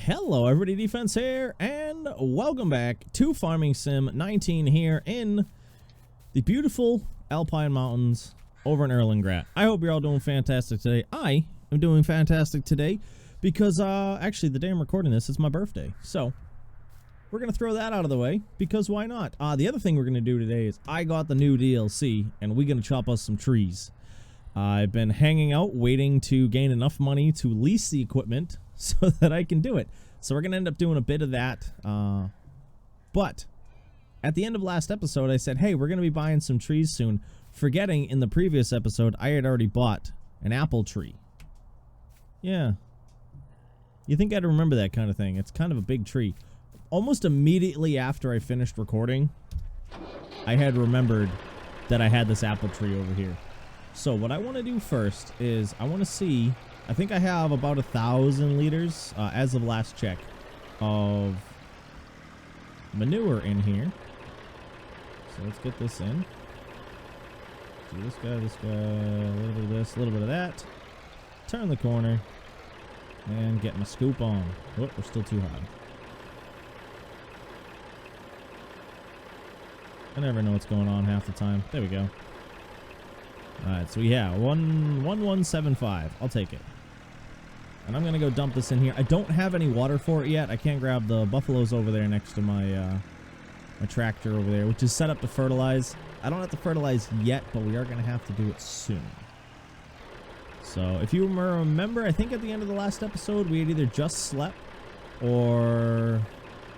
Hello everybody, Defense here, and welcome back to Farming Sim 19 here in the beautiful Alpine Mountains over in Erlengrat. I hope you're all doing fantastic today. I am doing fantastic today because, actually the day I'm recording this, it's my birthday. So, we're going to throw that out of the way, because why not? The other thing we're going to do today is I got the new DLC, and we're going to chop us some trees. I've been hanging out, waiting to gain enough money to lease the equipment so that I can do it. So we're going to end up doing a bit of that. But at the end of last episode, I said, hey, we're going to be buying some trees soon. Forgetting in the previous episode, I had already bought an apple tree. Yeah. You think I'd remember that kind of thing. It's kind of a big tree. Almost immediately after I finished recording, I had remembered that I had this apple tree over here. So what I want to do first is I want to see, I think I have about 1,000 liters as of last check of manure in here. So let's get this in. Do this guy, a little bit of this, a little bit of that. Turn the corner and get my scoop on. Oh, we're still too high. I never know what's going on half the time. There we go. Alright, so yeah, 1175. I'll take it. And I'm going to go dump this in here. I don't have any water for it yet. I can't grab the buffaloes over there next to my, my tractor over there, which is set up to fertilize. I don't have to fertilize yet, but we are going to have to do it soon. So if you remember, I think at the end of the last episode, we had either just slept or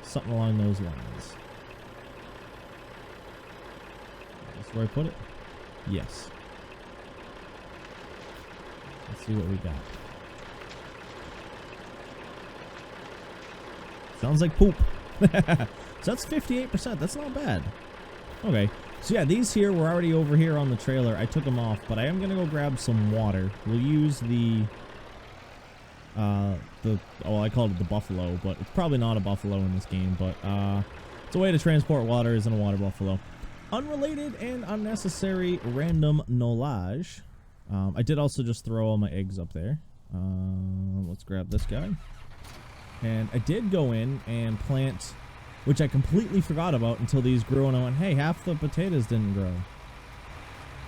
something along those lines. That's where I put it? Yes. Let's see what we got. Sounds like poop. So that's 58%. That's not bad. Okay. So yeah, these here were already over here on the trailer. I took them off, but I am going to go grab some water. We'll use oh, I called it the buffalo, but it's probably not a buffalo in this game, but it's a way to transport water, isn't a water buffalo. Unrelated and unnecessary random knowledge. I did also just throw all my eggs up there. Let's grab this guy. And I did go in and plant, which I completely forgot about until these grew, and I went, hey, half the potatoes didn't grow.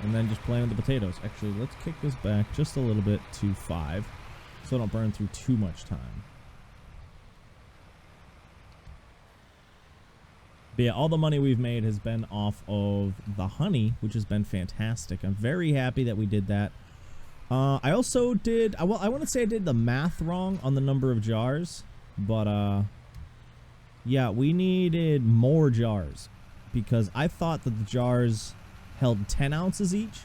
And then just planted the potatoes. Actually, let's kick this back just a little bit to 5, so I don't burn through too much time. But yeah, all the money we've made has been off of the honey, which has been fantastic. I'm very happy that we did that. I also did, well, I want to say I did the math wrong on the number of jars, but yeah, we needed more jars because I thought that the jars held 10 ounces each.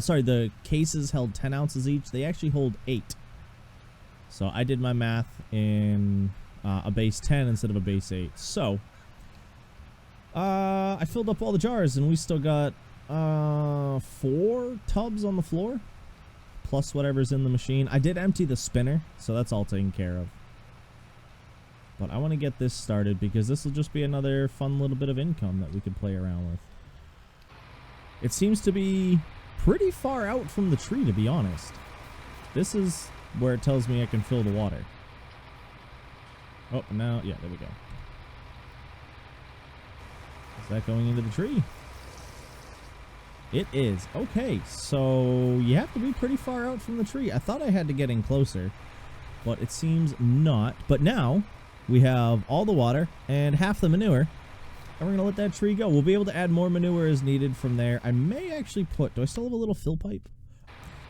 Sorry, the cases held 10 ounces each. They actually hold 8. So I did my math in a base 10 instead of a base 8. So I filled up all the jars, and we still got 4 tubs on the floor, plus whatever's in the machine. I did empty the spinner, so that's all taken care of. But I want to get this started because this will just be another fun little bit of income that we could play around with. It seems to be pretty far out from the tree, to be honest. This is where it tells me I can fill the water. Oh, now, yeah, there we go. Is that going into the tree? It is. Okay, so you have to be pretty far out from the tree. I thought I had to get in closer, but it seems not. But now we have all the water and half the manure, and we're going to let that tree go. We'll be able to add more manure as needed from there. I may actually put, do I still have a little fill pipe?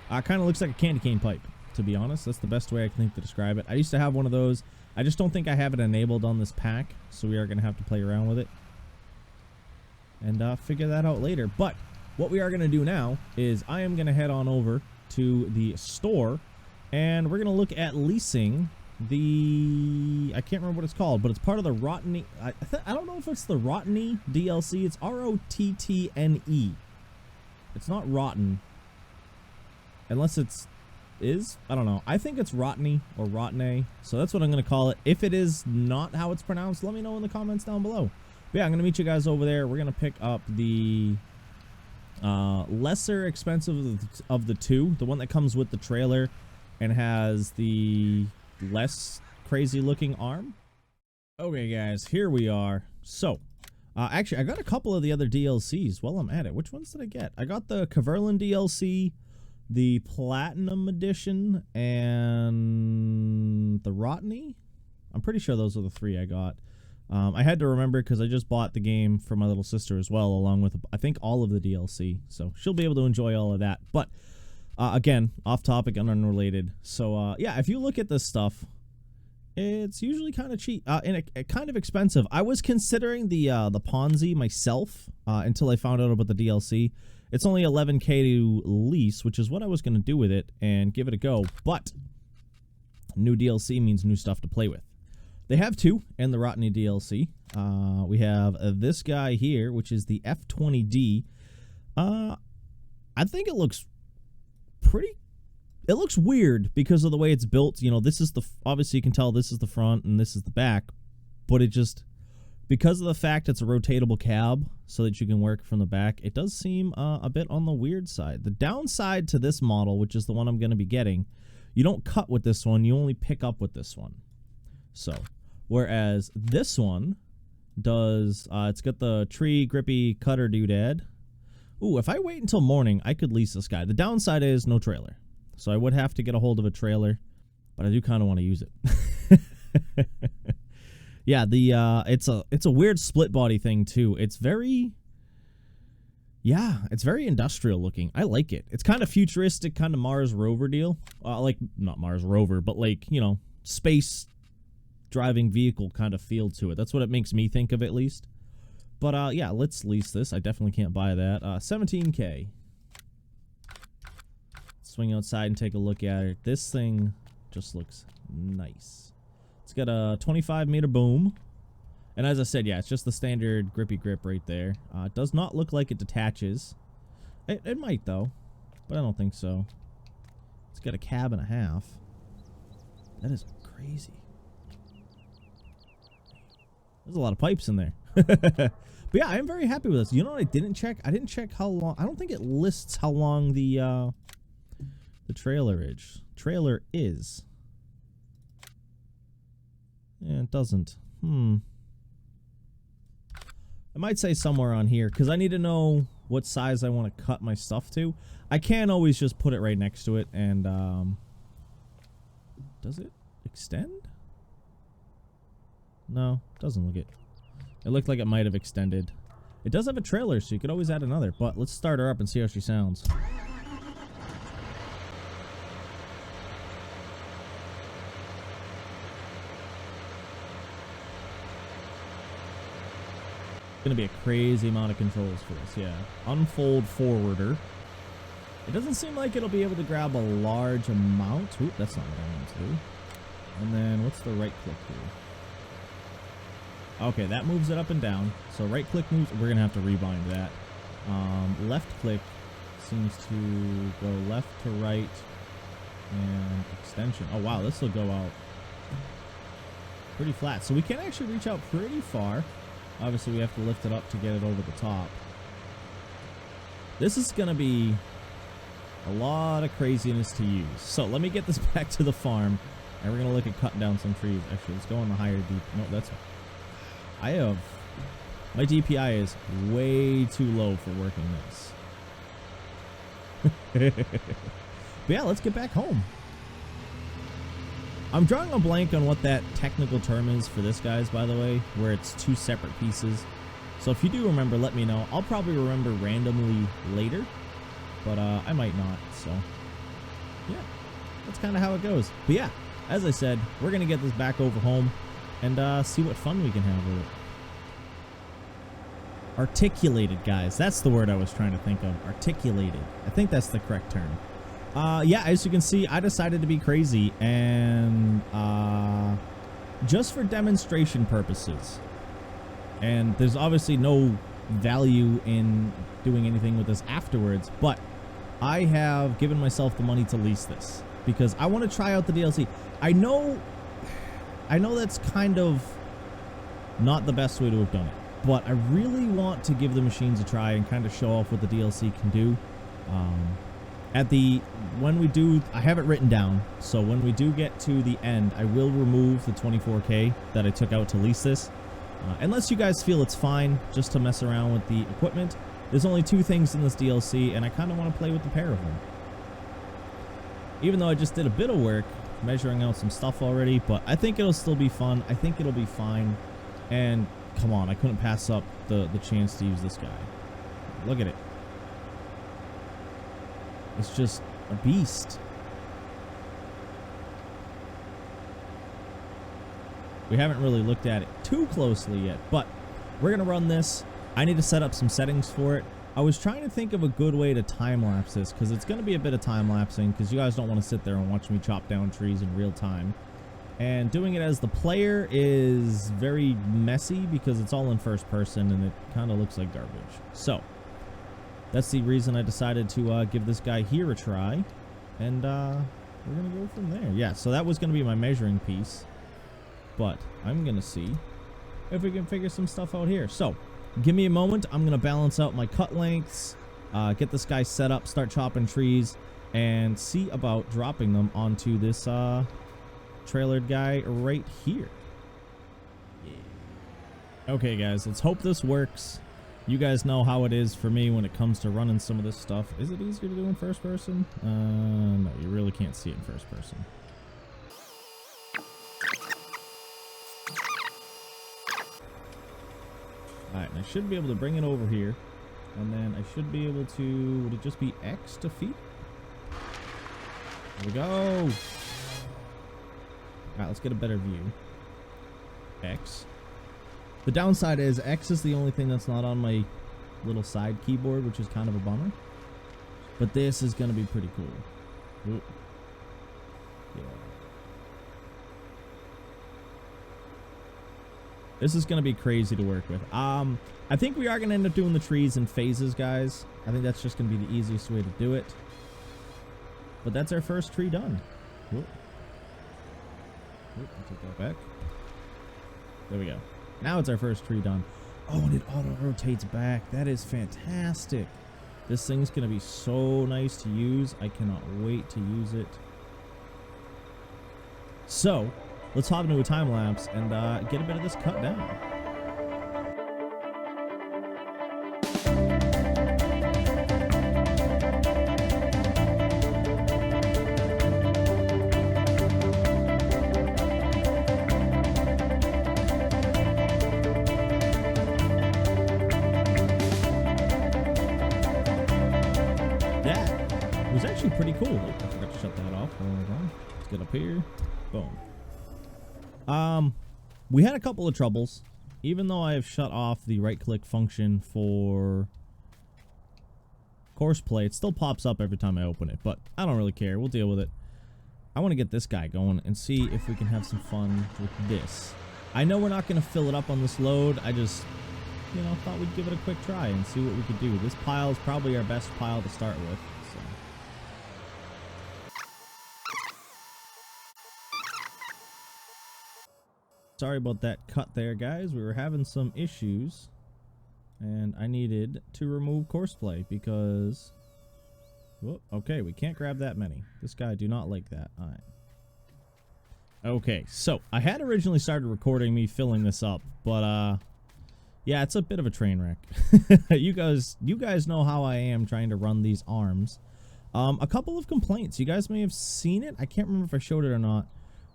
Kind of looks like a candy cane pipe, to be honest. That's the best way I can think to describe it. I used to have one of those. I just don't think I have it enabled on this pack, so we are going to have to play around with it and figure that out later. But what we are going to do now is I am going to head on over to the store, and we're going to look at leasing the, I can't remember what it's called, but it's part of the Rottne. I don't know if it's the Rottne DLC. It's R-O-T-T-N-E. It's not Rotten, unless it's I don't know. I think it's Rottne or Rottne, so that's what I'm going to call it. If it is not how it's pronounced, let me know in the comments down below. But yeah, I'm going to meet you guys over there. We're going to pick up the lesser expensive of the two, the one that comes with the trailer and has the less crazy looking arm. Okay, guys, here we are. So, actually, I got a couple of the other DLCs while I'm at it. Which ones did I get? I got the Kverlin DLC, the Platinum Edition, and the Rottne. I'm pretty sure those are the 3 I got. I had to remember because I just bought the game for my little sister as well, along with, I think, all of the DLC. So she'll be able to enjoy all of that. But, again, off topic and unrelated. So, yeah, if you look at this stuff, it's usually kind of cheap and kind of expensive. I was considering the Ponzi myself until I found out about the DLC. It's only $11K to lease, which is what I was going to do with it and give it a go. But new DLC means new stuff to play with. They have 2 in the Rottne DLC. We have this guy here, which is the F20D. I think it looks pretty. It looks weird because of the way it's built. You know, this is the, obviously you can tell this is the front and this is the back, but it just, because of the fact it's a rotatable cab so that you can work from the back, it does seem a bit on the weird side. The downside to this model, which is the one I'm going to be getting, you don't cut with this one, you only pick up with this one. So, whereas this one does, it's got the tree grippy cutter doodad. Ooh, if I wait until morning, I could lease this guy. The downside is no trailer. So I would have to get a hold of a trailer, but I do kind of want to use it. Yeah, the it's a weird split body thing too. It's very, yeah, it's very industrial looking. I like it. It's kind of futuristic, kind of Mars rover deal. Like not Mars rover, but like, you know, space driving vehicle kind of feel to it. That's what it makes me think of, at least. But yeah, let's lease this. I definitely can't buy that. 17K. Swing outside and take a look at it. This thing just looks nice. It's got a 25-meter boom. And as I said, yeah, it's just the standard grippy grip right there. It does not look like it detaches. It might, though. But I don't think so. It's got a cab and a half. That is crazy. There's a lot of pipes in there. But yeah, I'm very happy with this. You know what I didn't check? I didn't check how long. I don't think it lists how long the trailer is. Yeah, it doesn't. I might say somewhere on here, because I need to know what size I want to cut my stuff to. I can't always just put it right next to it, and, does it extend? No, doesn't look it. It looked like it might have extended. It does have a trailer, so you could always add another, but let's start her up and see how she sounds. Gonna be a crazy amount of controls for this, yeah. Unfold forwarder. It doesn't seem like it'll be able to grab a large amount. Oop, that's not what I want to do. And then what's the right click do? Okay, that moves it up and down. So right click moves, we're gonna have to rebind that. Left click seems to go left to right and extension. Oh wow, this will go out pretty flat. So we can actually reach out pretty far. Obviously, we have to lift it up to get it over the top. This is going to be a lot of craziness to use. So let me get this back to the farm, and we're going to look at cutting down some trees. Actually, let's go on the higher deep. No, that's... my DPI is way too low for working this. But yeah, let's get back home. I'm drawing a blank on what that technical term is for this, guys, by the way, where it's 2 separate pieces. So if you do remember, let me know. I'll probably remember randomly later, but I might not. So yeah, that's kind of how it goes. But yeah, as I said, we're going to get this back over home and see what fun we can have with it. Articulated, guys. That's the word I was trying to think of. Articulated. I think that's the correct term. Yeah, as you can see, I decided to be crazy, and just for demonstration purposes. And there's obviously no value in doing anything with this afterwards, but I have given myself the money to lease this because I want to try out the DLC. I know that's kind of not the best way to have done it, but I really want to give the machines a try and kind of show off what the DLC can do. when we do, I have it written down, so when we do get to the end, I will remove the 24K that I took out to lease this. Unless you guys feel it's fine just to mess around with the equipment. There's only 2 things in this DLC, and I kind of want to play with the pair of them. Even though I just did a bit of work measuring out some stuff already, but I think it'll still be fun. I think it'll be fine. And come on, I couldn't pass up the chance to use this guy. Look at it. It's just a beast. We haven't really looked at it too closely yet, but we're going to run this. I need to set up some settings for it. I was trying to think of a good way to time-lapse this, because it's going to be a bit of time-lapsing, because you guys don't want to sit there and watch me chop down trees in real time. And doing it as the player is very messy, because it's all in first person, and it kind of looks like garbage. So, that's the reason I decided to give this guy here a try. And we're going to go from there. Yeah, so that was going to be my measuring piece. But I'm going to see if we can figure some stuff out here. So, give me a moment. I'm going to balance out my cut lengths, get this guy set up, start chopping trees, and see about dropping them onto this trailered guy right here. Yeah. Okay, guys, let's hope this works. You guys know how it is for me when it comes to running some of this stuff. Is it easier to do in first person? No, you really can't see it in first person. Alright, and I should be able to bring it over here. And then I should be able to... Would it just be X to feet? There we go! Alright, let's get a better view. X. The downside is X is the only thing that's not on my little side keyboard, which is kind of a bummer. But this is going to be pretty cool. Ooh. Yeah. This is going to be crazy to work with. I think we are going to end up doing the trees in phases, guys. I think that's just going to be the easiest way to do it. But that's our first tree done. Whoop. Whoop, I'll take that back. There we go. Now it's our first tree done. Oh, and it auto-rotates back. That is fantastic. This thing's going to be so nice to use. I cannot wait to use it. So, let's hop into a time lapse and get a bit of this cut down. That was actually pretty cool. I forgot to shut that off. Let's get up here. Boom. We had a couple of troubles. Even though I have shut off the right-click function for course play, it still pops up every time I open it, but I don't really care. We'll deal with it. I want to get this guy going and see if we can have some fun with this. I know we're not going to fill it up on this load. I just, you know, thought we'd give it a quick try and see what we could do. This pile is probably our best pile to start with. So. Sorry about that cut there, guys. We were having some issues, and I needed to remove courseplay because... Whoop, okay, we can't grab that many. This guy do not like that. All right. Okay, so I had originally started recording me filling this up, but yeah, it's a bit of a train wreck. You guys know how I am trying to run these arms. A couple of complaints. You guys may have seen it. I can't remember if I showed it or not.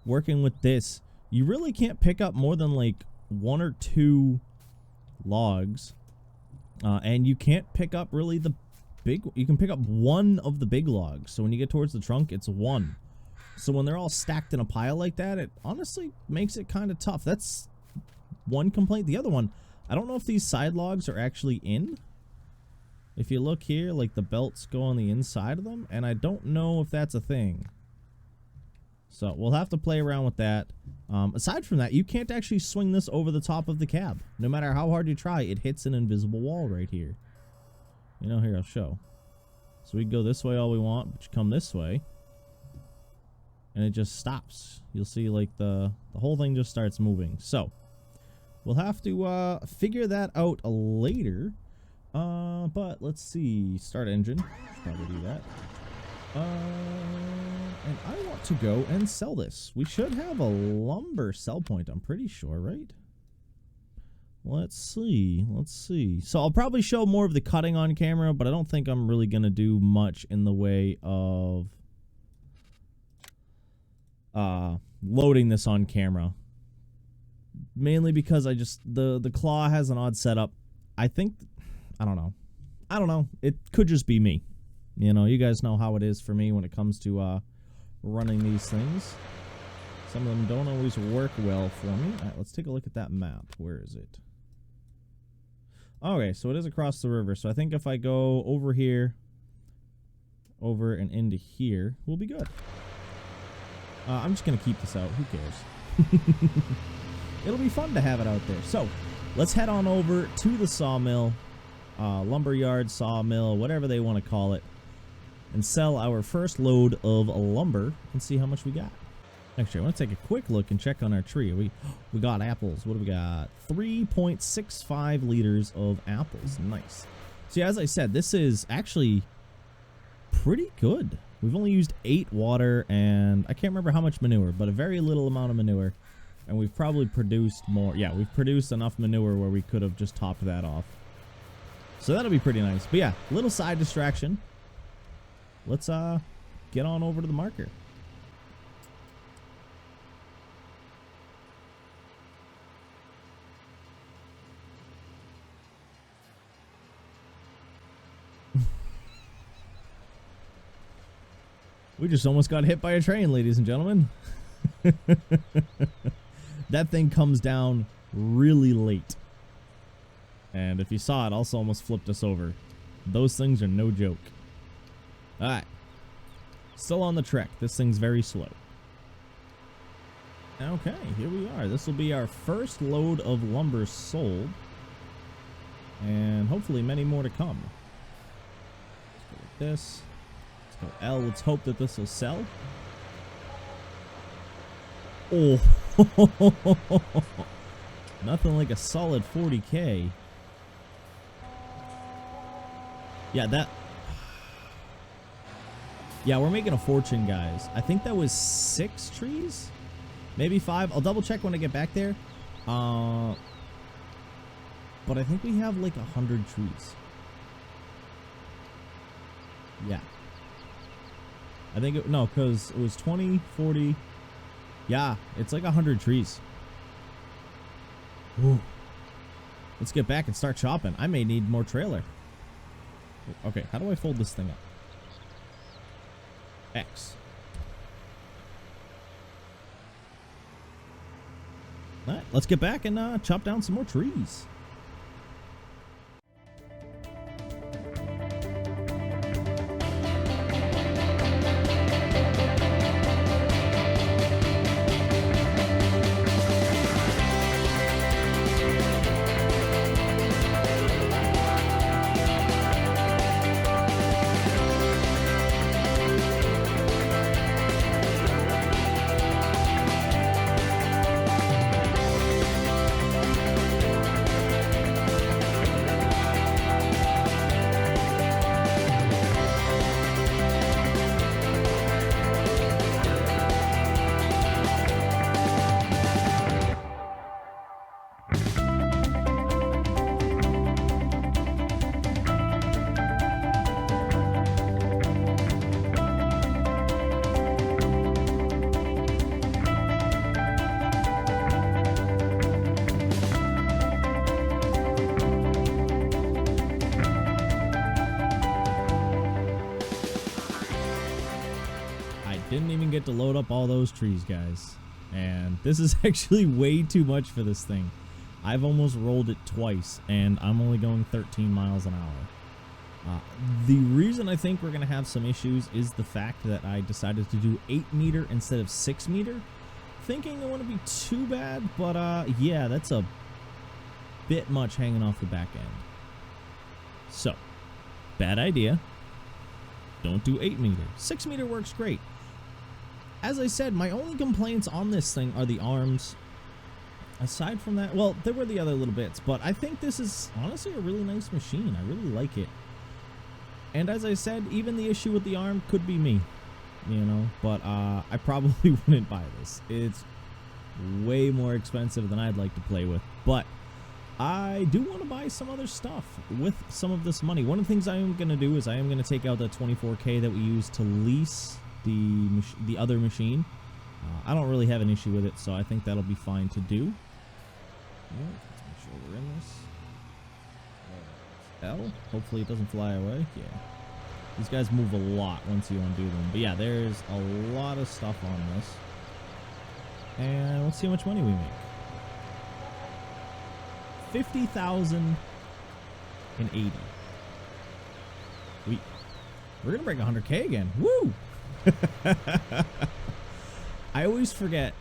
Working with this, you really can't pick up more than like 1 or 2 logs, and you can't pick up really the big. You can pick up 1 of the big logs. So when you get towards the trunk, it's 1. So when they're all stacked in a pile like that, it honestly makes it kind of tough. That's one complaint. The other one, I don't know if these side logs are actually in. If you look here, like the belts go on the inside of them, and I don't know if that's a thing. So we'll have to play around with that. Aside from that, you can't actually swing this over the top of the cab. No matter how hard you try, it hits an invisible wall right here. You know, here, I'll show. So we can go this way all we want, but you come this way, and it just stops. You'll see like the whole thing just starts moving. So we'll have to figure that out later. But let's see. Start engine. Should probably do that. And I want to go and sell this. We should have a lumber sell point, I'm pretty sure, right? Let's see. Let's see. So I'll probably show more of the cutting on camera, but I don't think I'm really going to do much in the way of loading this on camera. Mainly because I just, the claw has an odd setup. I think, I don't know. It could just be me. You know, you guys know how it is for me when it comes to running these things. Some of them don't always work well for me. All right, let's take a look at that map. Where is it? Okay, so it is across the river. So I think if I go over here, over and into here, we'll be good. I'm just going to keep this out. Who cares? It'll be fun to have it out there. So let's head on over to the sawmill, lumberyard, sawmill, whatever they want to call it, and sell our first load of lumber and see how much we got. Actually, I want to take a quick look and check on our tree. We got apples. What do we got? 3.65 liters of apples. Nice. See, as I said, this is actually pretty good. We've only used 8 water and I can't remember how much manure, but a very little amount of manure. And we've probably produced more. Yeah, we've produced enough manure where we could have just topped that off. So that'll be pretty nice. But yeah, little side distraction. Let's get on over to the marker. We just almost got hit by a train, ladies and gentlemen. That thing comes down really late. And if you saw it, also almost flipped us over. Those things are no joke. Alright. Still on the trek. This thing's very slow. Okay, here we are. This will be our first load of lumber sold. And hopefully many more to come. Let's go with this. Let's go L. Let's hope that this will sell. Oh. Nothing like a solid 40K. Yeah, that... Yeah, we're making a fortune, guys. I think that was 6 trees? Maybe 5. I'll double check when I get back there. But I think we have like 100 trees. Yeah. I think it... No, because it was 20, 40... Yeah, it's like 100 trees. Ooh. Let's get back and start chopping. I may need more trailer. Okay, how do I fold this thing up? X. Alright, let's get back and chop down some more trees. Didn't even get to load up all those trees, guys. And this is actually way too much for this thing. I've almost rolled it twice, and I'm only going 13 miles an hour. The reason I think we're going to have some issues is the fact that I decided to do 8 meter instead of 6 meter. Thinking it wouldn't be too bad, but yeah, that's a bit much hanging off the back end. So, bad idea. Don't do 8 meter. 6 meter works great. As I said, my only complaints on this thing are the arms. Aside from that, well, there were the other little bits, but I think this is honestly a really nice machine. I really like it. And as I said, even the issue with the arm could be me, you know, but I probably wouldn't buy this. It's way more expensive than I'd like to play with, but I do want to buy some other stuff with some of this money. One of the things I am going to do is I am going to take out that 24K that we use to lease the other machine. I don't really have an issue with it, so I think that'll be fine to do. Yeah, let's make sure we're in this. L. Hopefully it doesn't fly away. Yeah. These guys move a lot once you undo them. But yeah, there's a lot of stuff on this. And let's see how much money we make. 50,080. We're gonna break 100K again. Woo! I always forget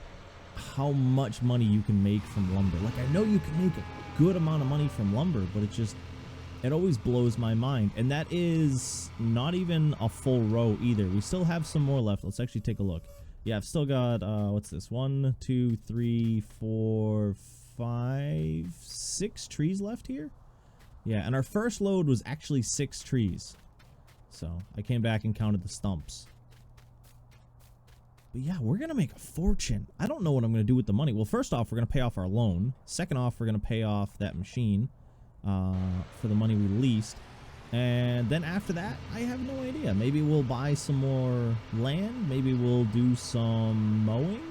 how much money you can make from lumber. Like, I know you can make a good amount of money from lumber, but it always blows my mind. And that is not even a full row either. We still have some more left. Let's actually take a look. Yeah, I've still got, what's this? 1, 2, 3, 4, 5, 6 trees left here. Yeah, and our first load was actually 6 trees. So I came back and counted the stumps. But yeah, we're going to make a fortune. I don't know what I'm going to do with the money. Well, first off, we're going to pay off our loan. Second off, we're going to pay off that machine for the money we leased. And then after that, I have no idea. Maybe we'll buy some more land. Maybe we'll do some mowing.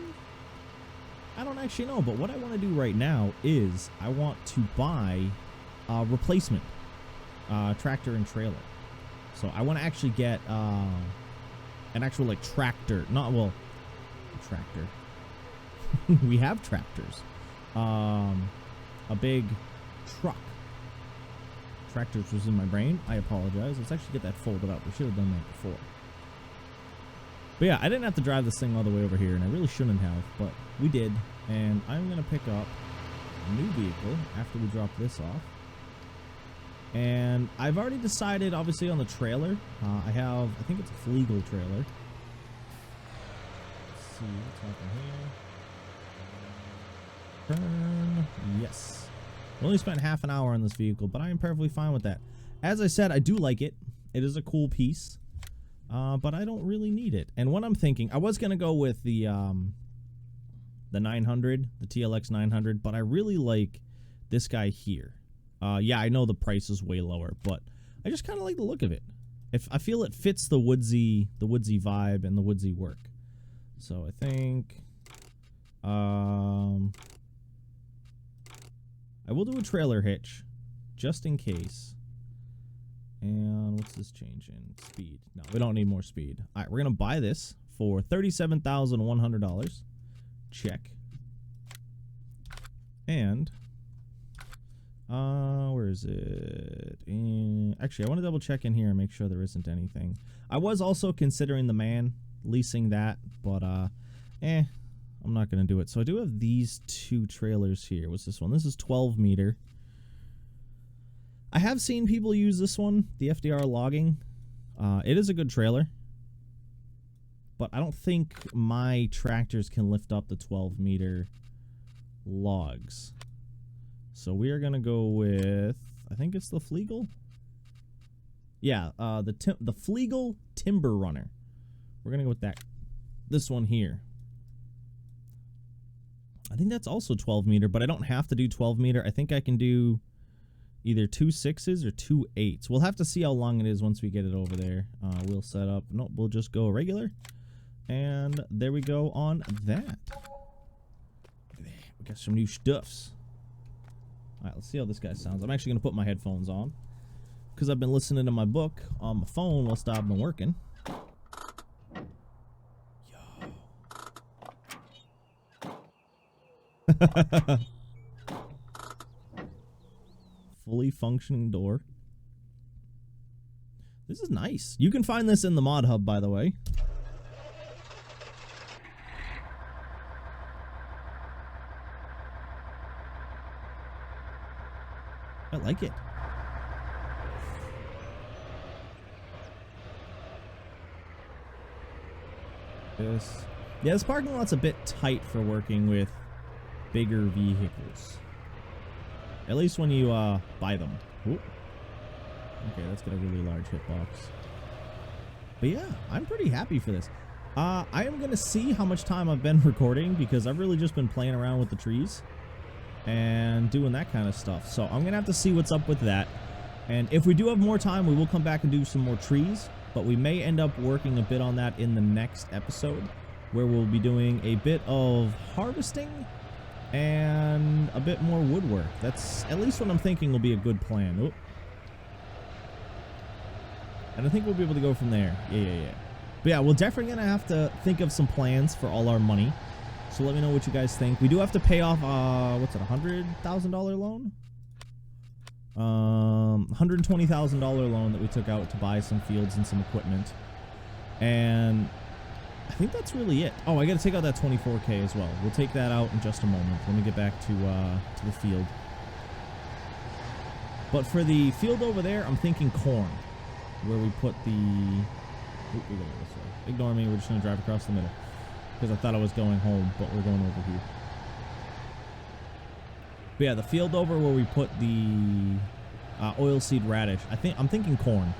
I don't actually know. But what I want to do right now is I want to buy a replacement tractor and trailer. So I want to actually get an actual like tractor. Not, well, a tractor. We have tractors. A big truck. Tractors was in my brain. I apologize. Let's actually get that folded up. We should have done that before. But yeah, I didn't have to drive this thing all the way over here, and I really shouldn't have, but we did. And I'm going to pick up a new vehicle after we drop this off. And I've already decided, obviously, on the trailer. I think it's a Flegel trailer. Let's see what's happening here. Turn. Yes. I only spent half an hour on this vehicle, but I am perfectly fine with that. As I said, I do like it. It is a cool piece, but I don't really need it. And what I'm thinking, I was going to go with the 900, the TLX 900, but I really like this guy here. Yeah, I know the price is way lower, but I just kind of like the look of it. I feel it fits the woodsy vibe and the woodsy work. So I think I will do a trailer hitch just in case. And what's this change in speed? No, we don't need more speed. All right, we're gonna buy this for $37,100. Check. And where is it? Actually, I want to double check in here and make sure there isn't anything. I was also considering the man, leasing that, but I'm not going to do it. So I do have these 2 trailers here. What's this one? This is 12 meter. I have seen people use this one, the FDR logging. It is a good trailer, but I don't think my tractors can lift up the 12 meter logs. So we are going to go with, I think it's the Flegel. Yeah, the Flegel Timber Runner. We're going to go with that. This one here. I think that's also 12 meter, but I don't have to do 12 meter. I think I can do either 2 6s or 2 8s. We'll have to see how long it is once we get it over there. We'll set up. Nope, we'll just go regular. And there we go on that. We got some new stuffs. All right, let's see how this guy sounds. I'm actually going to put my headphones on because I've been listening to my book on my phone whilst I've been working. Yo. Fully functioning door. This is nice. You can find this in the mod hub, by the way. I like it. Yeah, this parking lot's a bit tight for working with bigger vehicles. At least when you buy them. Ooh. Okay, that's got a really large hitbox. But yeah, I'm pretty happy for this. I am going to see how much time I've been recording because I've really just been playing around with the trees and doing that kind of stuff. So I'm going to have to see what's up with that. And if we do have more time, we will come back and do some more trees. But we may end up working a bit on that in the next episode, where we'll be doing a bit of harvesting and a bit more woodwork. That's at least what I'm thinking will be a good plan. Oop. And I think we'll be able to go from there. Yeah. But yeah, we're definitely going to have to think of some plans for all our money. So let me know what you guys think. We do have to pay off, what's it, $100,000 loan? $120,000 loan that we took out to buy some fields and some equipment. And I think that's really it. Oh, I got to take out that 24K as well. We'll take that out in just a moment. Let me get back to the field. But for the field over there, I'm thinking corn, where we put the... Oop, we're going this way. Ignore me. We're just going to drive across the middle because I thought I was going home, but we're going over here. But yeah, the field over where we put the oilseed radish. I'm thinking corn.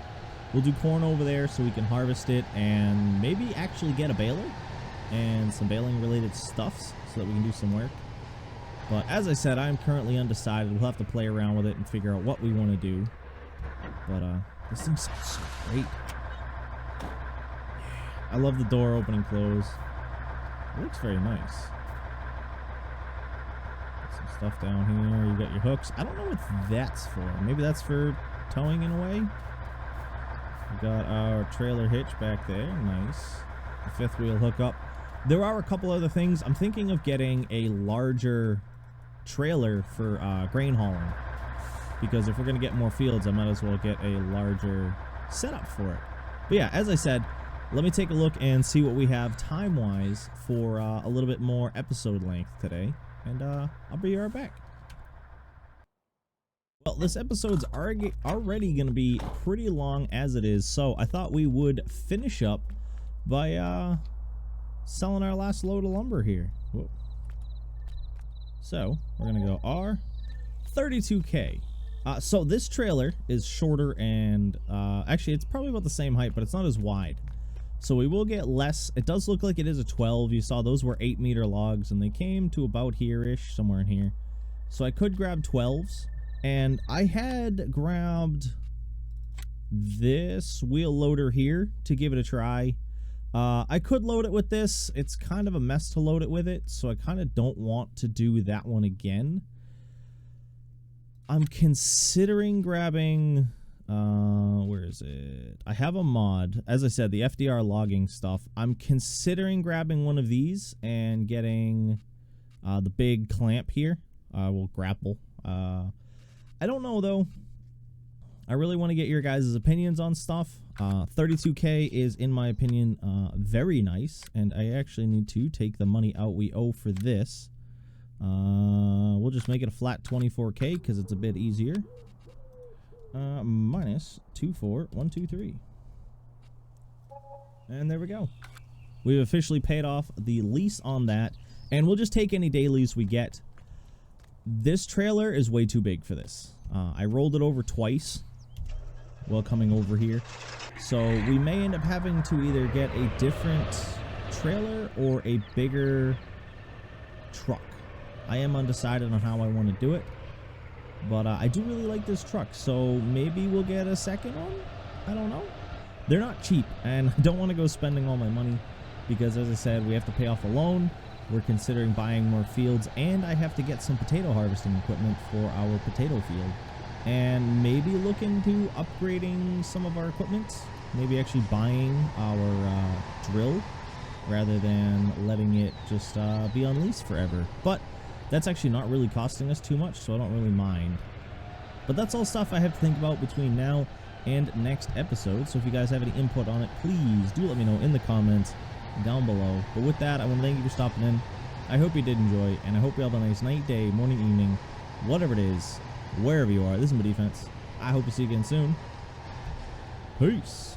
We'll do corn over there so we can harvest it and maybe actually get a baler and some baling related stuffs so that we can do some work. But as I said, I'm currently undecided. We'll have to play around with it and figure out what we want to do. But this thing sounds so great. I love the door open and close. It looks very nice. Stuff down here. You got your hooks. I don't know what that's for. Maybe that's for towing in a way. We got our trailer hitch back there. Nice. The fifth wheel hookup. There are a couple other things. I'm thinking of getting a larger trailer for grain hauling, because if we're going to get more fields, I might as well get a larger setup for it. But yeah, as I said, let me take a look and see what we have time-wise for a little bit more episode length today. And I'll be right back. Well, this episode's already going to be pretty long as it is, so I thought we would finish up by selling our last load of lumber here. Whoa. So we're going to go R, 32K. So this trailer is shorter and actually it's probably about the same height, but it's not as wide. So we will get less. It does look like it is a 12. You saw those were 8-meter logs, and they came to about here-ish, somewhere in here. So I could grab 12s. And I had grabbed this wheel loader here to give it a try. I could load it with this. It's kind of a mess to load it with it, so I kind of don't want to do that one again. I'm considering grabbing... where is it? I have a mod. As I said, the FDR logging stuff. I'm considering grabbing one of these and getting the big clamp here. We'll grapple. I don't know, though. I really want to get your guys' opinions on stuff. 32K is, in my opinion, very nice. And I actually need to take the money out we owe for this. We'll just make it a flat 24K because it's a bit easier. Minus 24123. And there we go. We've officially paid off the lease on that, and we'll just take any dailies we get. This trailer is way too big for this. I rolled it over twice while coming over here, so we may end up having to either get a different trailer or a bigger truck. I am undecided on how I want to do it. But I do really like this truck, so maybe we'll get a second one? I don't know. They're not cheap, and I don't want to go spending all my money because, as I said, we have to pay off a loan. We're considering buying more fields, and I have to get some potato harvesting equipment for our potato field. And maybe look into upgrading some of our equipment. Maybe actually buying our drill rather than letting it just be on lease forever. But that's actually not really costing us too much, so I don't really mind. But that's all stuff I have to think about between now and next episode. So if you guys have any input on it, please do let me know in the comments down below. But with that, I want to thank you for stopping in. I hope you did enjoy, and I hope you have a nice night, day, morning, evening, whatever it is, wherever you are. This is my defense. I hope to see you again soon. Peace.